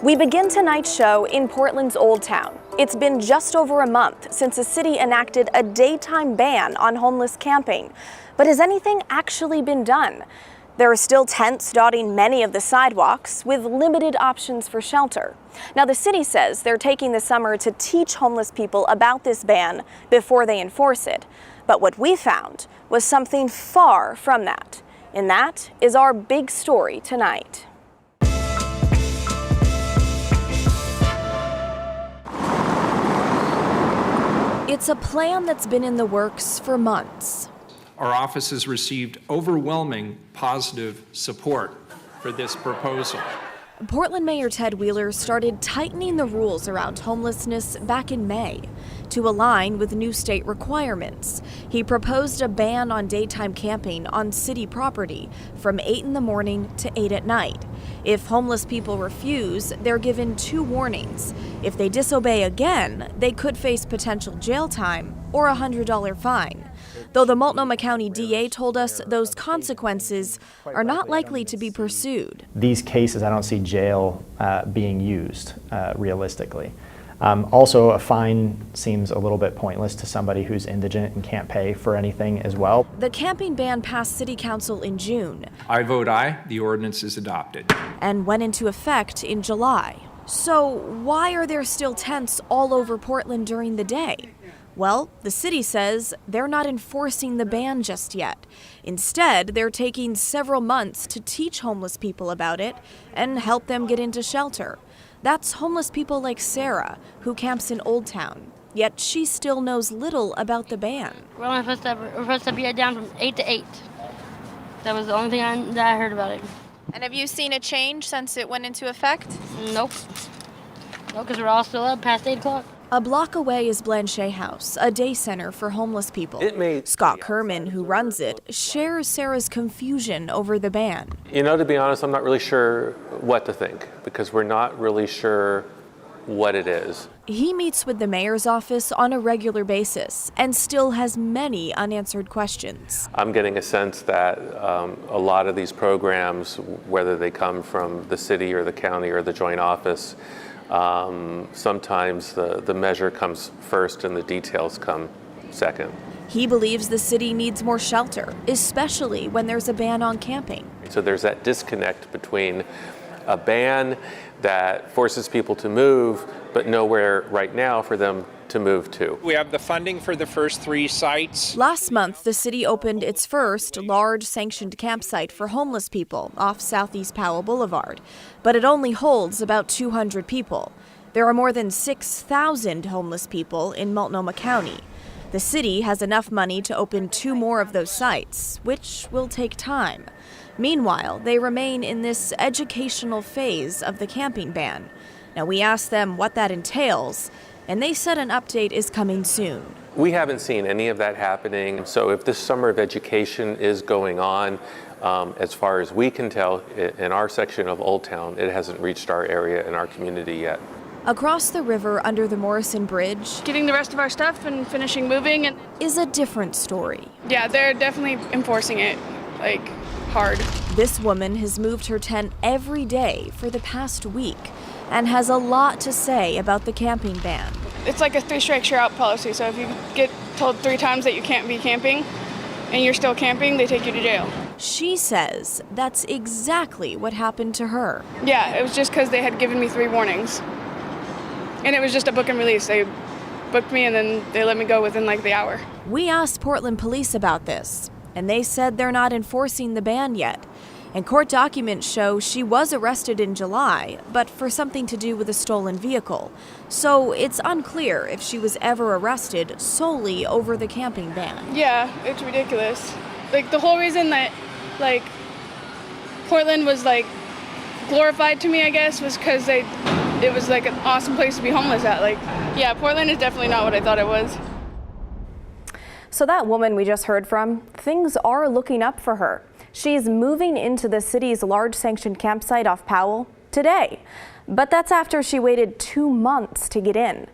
We begin tonight's show in Portland's Old Town. It's been just over a month since the city enacted a daytime ban on homeless camping. But has anything actually been done? There are still tents dotting many of the sidewalks with limited options for shelter. Now, the city says they're taking the summer to teach homeless people about this ban before they enforce it. But what we found was something far from that. And that is our big story tonight. It's a plan that's been in the works for months. Our office has received overwhelming positive support for this proposal. Portland Mayor Ted Wheeler started tightening the rules around homelessness back in May to align with new state requirements. He proposed a ban on daytime camping on city property from 8 in the morning to 8 at night. If homeless people refuse, they're given 2 warnings. If they disobey again, they could face potential jail time or a $100 fine. Though the Multnomah County DA told us those consequences are not likely to be pursued. These cases, I don't see jail being used realistically. Also, a fine seems a little bit pointless to somebody who's indigent and can't pay for anything as well. The camping ban passed City Council in June. I vote aye. The ordinance is adopted. And went into effect in July. So why are there still tents all over Portland during the day? Well, the city says they're not enforcing the ban just yet. Instead, they're taking several months to teach homeless people about it and help them get into shelter. That's homeless people like Sarah, who camps in Old Town. Yet she still knows little about the ban. We're only supposed to be down from 8 to 8. That was the only thing that I heard about it. And have you seen a change since it went into effect? Nope. No, because we're all still up past 8 o'clock. A block away is Blanchet House, a day center for homeless people. Scott Kerman, who runs it, shares Sarah's confusion over the ban. You know, to be honest, I'm not really sure what to think because we're not really sure what it is. He meets with the mayor's office on a regular basis and still has many unanswered questions. I'm getting a sense that a lot of these programs, whether they come from the city or the county or the joint office, sometimes the measure comes first and the details come second. He believes the city needs more shelter, especially when there's a ban on camping. So there's that disconnect between a ban that forces people to move, but nowhere right now for them to move to. We have the funding for the first 3 sites. Last month, the city opened its first large sanctioned campsite for homeless people off Southeast Powell Boulevard, but it only holds about 200 people. There are more than 6,000 homeless people in Multnomah County. The city has enough money to open 2 more of those sites, which will take time. Meanwhile, they remain in this educational phase of the camping ban. Now, we asked them what that entails, and they said an update is coming soon. We haven't seen any of that happening. So if this summer of education is going on, as far as we can tell, in our section of Old Town, it hasn't reached our area and our community yet. Across the river under the Morrison Bridge, getting the rest of our stuff and finishing moving is a different story. Yeah, they're definitely enforcing it, hard. This woman has moved her tent every day for the past week and has a lot to say about the camping ban. It's like a 3 strikes you're out policy, so if you get told 3 times that you can't be camping and you're still camping, they take you to jail. She says that's exactly what happened to her. Yeah, it was just because they had given me 3 warnings. And it was just a book and release. They booked me and then they let me go within the hour. We asked Portland police about this, and they said they're not enforcing the ban yet. And court documents show she was arrested in July, but for something to do with a stolen vehicle. So it's unclear if she was ever arrested solely over the camping ban. Yeah, it's ridiculous. The whole reason that, Portland was, glorified to me, I guess, was because it was, an awesome place to be homeless at. Yeah, Portland is definitely not what I thought it was. So that woman we just heard from, things are looking up for her. She's moving into the city's large sanctioned campsite off Powell today. But that's after she waited 2 months to get in.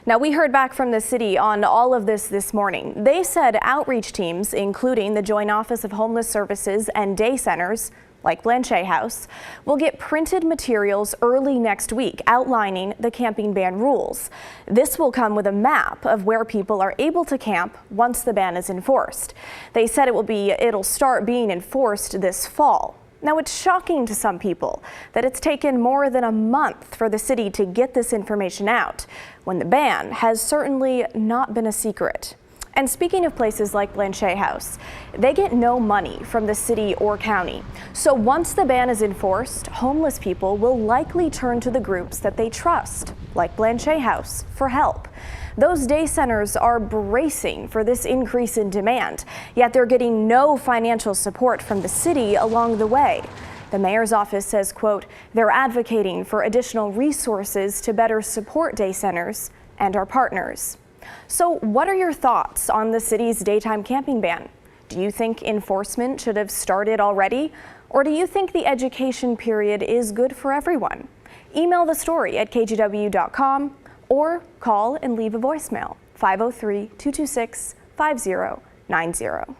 Now, we heard back from the city on all of this morning. They said outreach teams, including the Joint Office of Homeless Services and day centers, like Blanchet House, will get printed materials early next week outlining the camping ban rules. This will come with a map of where people are able to camp once the ban is enforced. They said it'll start being enforced this fall. Now, it's shocking to some people that it's taken more than a month for the city to get this information out, when the ban has certainly not been a secret. And speaking of places like Blanchet House, they get no money from the city or county. So once the ban is enforced, homeless people will likely turn to the groups that they trust, like Blanchet House, for help. Those day centers are bracing for this increase in demand, yet they're getting no financial support from the city along the way. The mayor's office says, quote, they're advocating for additional resources to better support day centers and our partners. So what are your thoughts on the city's daytime camping ban? Do you think enforcement should have started already? Or do you think the education period is good for everyone? Email the story at kgw.com or call and leave a voicemail, 503-226-5090.